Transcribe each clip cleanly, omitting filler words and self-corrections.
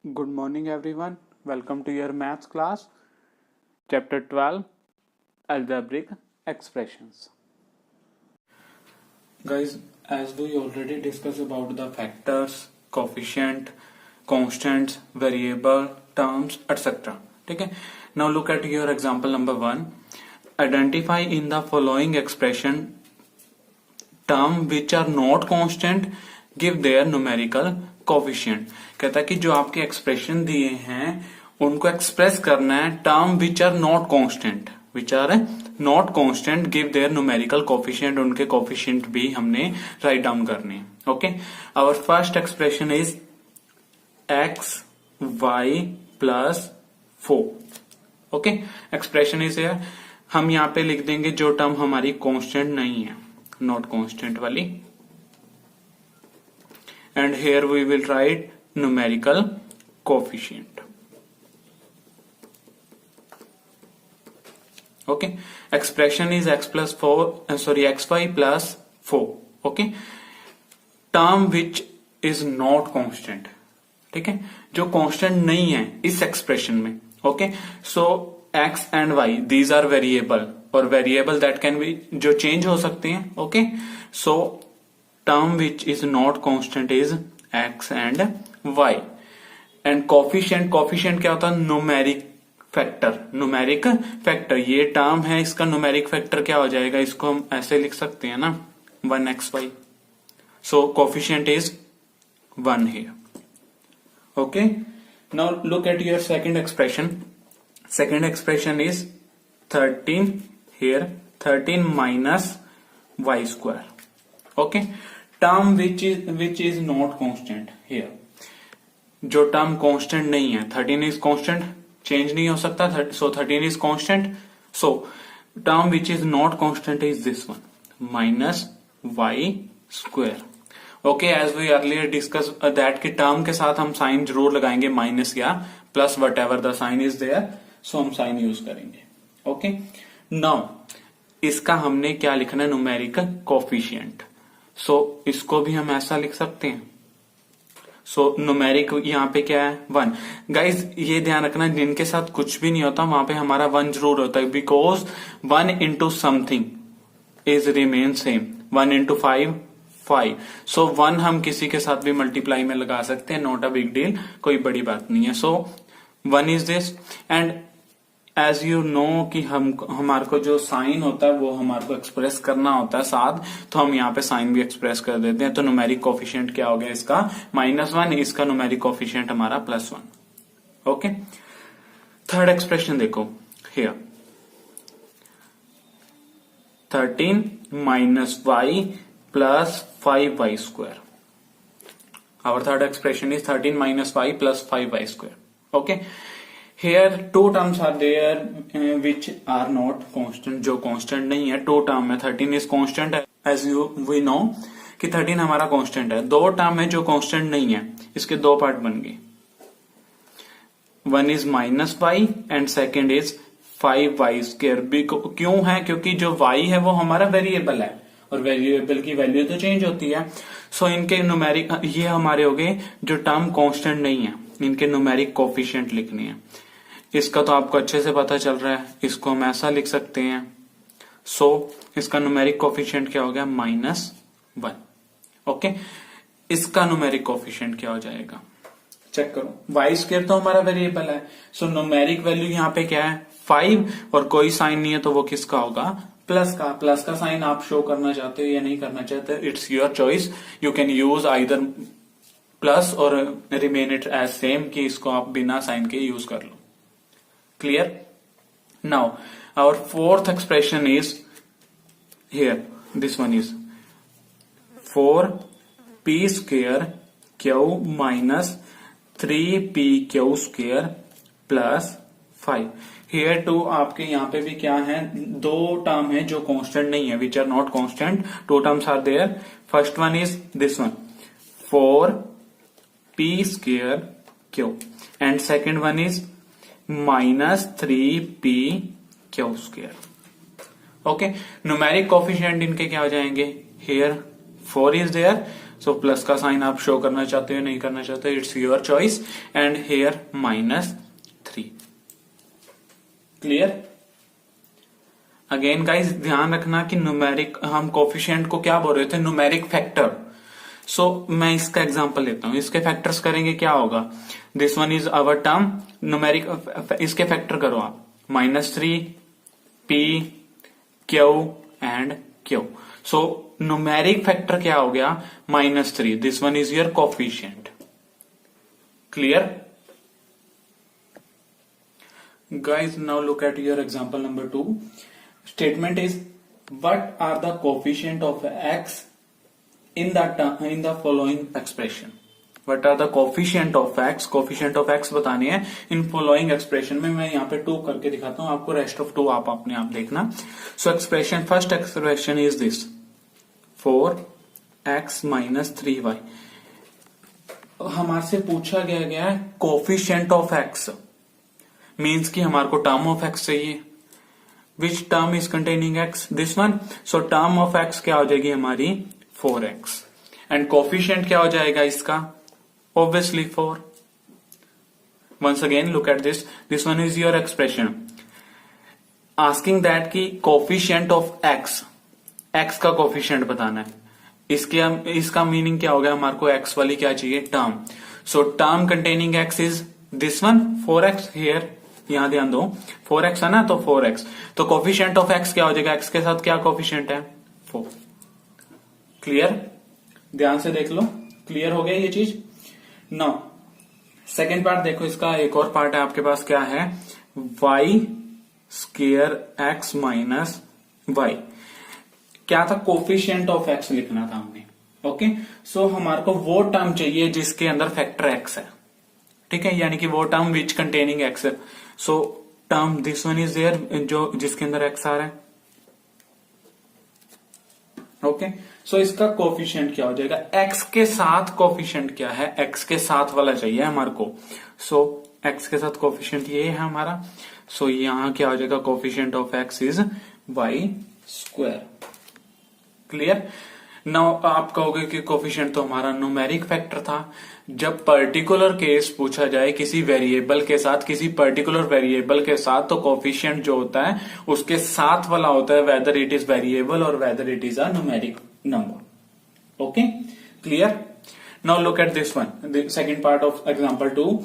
Good morning, everyone. Welcome to your maths class, chapter 12, algebraic expressions. Guys, as we already discussed about the factors, coefficient, constants, variable, terms, etc. Okay. Now look at your example number 1. Identify in the following expression term which are not constant, give their numerical coefficient. कहता है कि जो आपके expression दिए हैं उनको express करना है term which are not constant, give their numerical coefficient. उनके कोफिशिएंट भी हमने राइट डाउन करने हैं. Okay, our first expression is X Y plus 4. Okay, expression is here. हम यहाँ पे लिख देंगे जो टर्म हमारी कांस्टेंट नहीं है, नॉट कांस्टेंट वाली, and here we will write numerical coefficient. Okay, expression is xy plus 4. Okay, term which is not constant. ठीक है, जो कांस्टेंट नहीं है इस एक्सप्रेशन में. Okay, so x and y these are variable, और वेरिएबल दैट कैन बी, जो change हो सकते हैं. Okay, so term which is not constant is x and y. and coefficient क्या होता है? Numeric factor. ये टर्म है, इसका न्यूमेरिक फैक्टर क्या हो जाएगा? इसको हम ऐसे लिख सकते हैं ना, 1xy. so coefficient is 1 here. okay, now look at your second expression is 13 here, 13 minus y square. okay, term which is not constant here. जो टर्म कांस्टेंट नहीं है, 13 इज कांस्टेंट, चेंज नहीं हो सकता, so 13 is constant. So term which is not constant is this one, minus y square. Okay, as we earlier discuss that कि term के साथ हम साइन जरूर लगाएंगे, माइनस या plus, whatever the sign is there, so हम sign use करेंगे. Okay, now इसका हमने क्या लिखना है? Numerical coefficient. सो इसको भी हम ऐसा लिख सकते हैं. सो न्यूमेरिक यहाँ पे क्या है? 1. गाइज ये ध्यान रखना, जिनके साथ कुछ भी नहीं होता वहां पे हमारा 1 जरूर होता है, because 1 into something is remain same. 1 into 5 5. सो 1 हम किसी के साथ भी मल्टीप्लाई में लगा सकते हैं, नॉट अ बिग डील, कोई बड़ी बात नहीं है. So 1 is this. And as you know कि हमारे को जो साइन होता है वो हमारे को एक्सप्रेस करना होता है साथ, तो हम यहाँ पे साइन भी एक्सप्रेस कर देते हैं. तो न्यूमेरिक कोफिशिएंट क्या हो गया इसका? -1. इसका न्यूमेरिक कोफिशिएंट हमारा +1. ओके, थर्ड एक्सप्रेशन देखो here, 13 minus Y plus 5y square. Our third expression is 13 minus Y plus 5y square. Okay, here two terms are there which are not constant, जो constant नहीं है. 2 term है, 13 is constant as we know कि 13 हमारा constant है. 2 term है जो constant नहीं है, इसके 2 पार्ट बन गए. 1 is minus y and second is 5y square. क्यों है? क्योंकि जो y है वो हमारा वेरिएबल है, और वेरिएबल की वैल्यू तो चेंज होती है. सो इनके न्यूमेरिक, ये हमारे हो गए जो टर्म कांस्टेंट नहीं है, इनके न्यूमेरिक कोफिशिएंट लिखने हैं. इसका तो आपको अच्छे से पता चल रहा है, इसको हम ऐसा लिख सकते हैं. सो इसका न्यूमेरिक कोफिशिएंट क्या हो गया? -1. ओके, इसका न्यूमेरिक कोफिशिएंट क्या हो जाएगा? चेक करो, वाई स्क्वायर तो हमारा वेरिएबल है, सो न्यूमेरिक वैल्यू यहाँ पे क्या है? 5. और कोई साइन नहीं है तो वो किसका होगा? प्लस का. प्लस का साइन आप शो करना चाहते हो या नहीं करना चाहते, it's your choice. You can use either plus और रिमेन इट एज सेम, कि इसको आप बिना साइन के यूज कर लो. Clear? Now our fourth expression is here. This one is 4p square q minus 3pq square plus 5. Here too आपके यहाँ पे भी क्या है? 2 टर्म है जो कांस्टेंट नहीं है, which are not constant. 2 terms are there. First one is this one, 4p square q, and second one is -3p/q square. Okay, numeric coefficient इनके क्या हो जाएंगे? Here 4 is there, so plus का sign आप show करना चाहते हो नहीं करना चाहते, it's your choice. And here -3। Clear? Again guys ध्यान रखना कि न्यूमेरिक, हम कोफिशिएंट को क्या बोल रहे थे, न्यूमेरिक फैक्टर। सो मैं इसका एग्जांपल लेता हूं, इसके फैक्टर्स करेंगे क्या होगा, this one is our term numeric, इसके फैक्टर करो आप, -3 P Q and Q। So numeric factor क्या हो गया, -3, this one is your coefficient. Clear guys? Now look at your example number 2. Statement is, what are the coefficient of x in the following expression? What are the coefficient of x? Coefficient of x बताने हैं in following expression में। मैं यहाँ पे 2 करके दिखाता हूँ आपको, rest of 2 आप अपने आप देखना। So expression, first expression is this 4x minus 3y। हमारे से पूछा गया है coefficient of x, मीन्स कि हमारे को टर्म ऑफ एक्स चाहिए। Which term is containing x, this one. So term of x क्या हो जाएगी हमारी 4x, एंड कोफिशिएंट क्या हो जाएगा इसका, obviously 4। Once again look at this one is your expression, asking that की कोफिशिएंट ऑफ एक्स, एक्स का कोफिशिएंट बताना है। इसका मीनिंग क्या हो गया, हमारे को एक्स वाली क्या चाहिए, term. So term containing x is this one 4x। Here यहां ध्यान दो, 4x है ना, तो 4x। तो कोफिशिएंट ऑफ x क्या हो जाएगा, x के साथ क्या कोफिशिएंट है, 4। क्लियर? ध्यान से देख लो, क्लियर हो गया ये चीज। नाउ सेकेंड पार्ट देखो, इसका एक और पार्ट है आपके पास, क्या है, y square x minus y। क्या था, कोफिशिएंट ऑफ x लिखना था हमने। ओके, सो हमारे को वो टर्म चाहिए जिसके अंदर फैक्टर x है, ठीक है, यानी कि वो टर्म विच कंटेनिंग x है। So term this one is there, जो जिसके अंदर x आ रहा है। ओके, सो इसका कोफिशिएंट क्या हो जाएगा, x के साथ कोफिशिएंट क्या है, x के साथ वाला चाहिए हमारे को। सो x के साथ कोफिशिएंट ये है हमारा। सो यहां क्या हो जाएगा, coefficient of x is y square. Clear? Now आप कहोगे कि कोफिशिएंट तो हमारा न्यूमेरिक फैक्टर था। जब पर्टिकुलर केस पूछा जाए किसी वेरिएबल के साथ, किसी पर्टिकुलर वेरिएबल के साथ, तो कोफिशिएंट जो होता है उसके साथ वाला होता है, वेदर इट इज वेरिएबल और whether it is a numeric number. Okay, clear? Now look at this one, the second part of example 2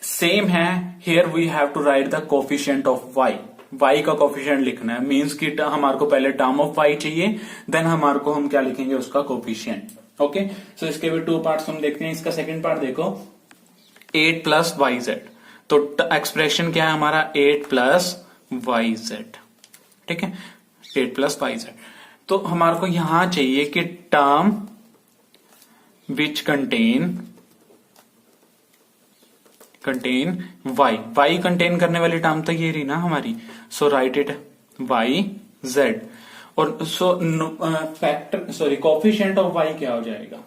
same है। Here we have to write the coefficient of y। y का coefficient लिखना है, means कि हमारे को पहले term of y चाहिए, then हमारे को हम क्या लिखेंगे, उसका कोफिशिएंट। ओके, सो इसके भी 2 पार्ट्स हम देखते हैं। इसका सेकंड पार्ट देखो, 8 प्लस yz। तो एक्सप्रेशन क्या है हमारा, 8 प्लस yz, ठीक है, 8 प्लस yz। तो हमारे को यहां चाहिए कि term which contain y contain करने वाली टर्म तो ये रही ना हमारी। सो राइट इट yz, और so factor coefficient of y क्या हो जाएगा,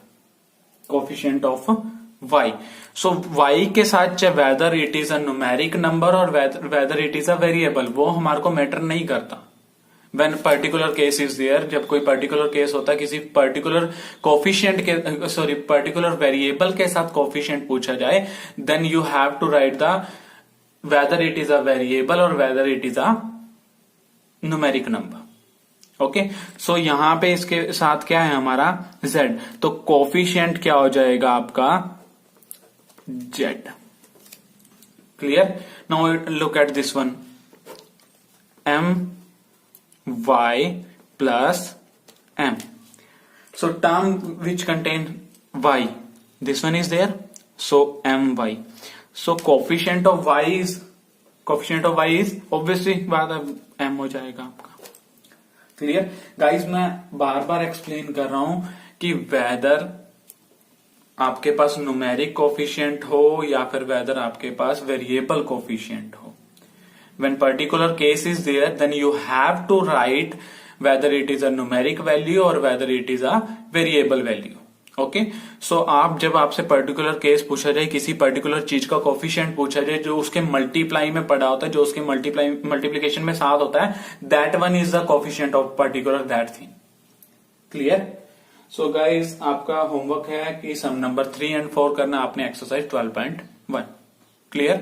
coefficient of y। So y के साथ चाहे whether it is a numeric number और whether it is a variable, वो हमारे को मैटर नहीं करता। When particular case is there, जब कोई पर्टिकुलर केस होता है, किसी पर्टिकुलर कोफिशिएंट के पर्टिकुलर वेरिएबल के साथ कोफिशिएंट पूछा जाए, then you have to write the whether it is a variable और whether it is a numeric number. Okay, so यहां पे इसके साथ क्या है हमारा, z। तो कोफिशिएंट क्या हो जाएगा आपका, z। Clear? Now look at this one, my plus m। So term which contain y, this one is there, so my। So coefficient of y is obviously बात m हो जाएगा आपका। Clear guys? मैं बार बार explain कर रहा हूं कि weather आपके पास न्यूमेरिक कोफिशिएंट हो या फिर वेदर आपके पास वेरिएबल कोफिशिएंट हो, when particular case is there, then you have to write whether it is a numeric value or whether it is a variable value। Okay, so आप जब आपसे particular case पूछा जाए, किसी पर्टिकुलर चीज का कोफिशिएंट पूछा जाए जो उसके मल्टीप्लाई में पड़ा होता है, जो उसके मल्टीप्लीकेशन में साथ होता है, that one is the coefficient of particular that thing. Clear? So guys आपका होमवर्क है कि सम नंबर 3 एंड 4 करना आपने एक्सरसाइज 12.1 क्लियर।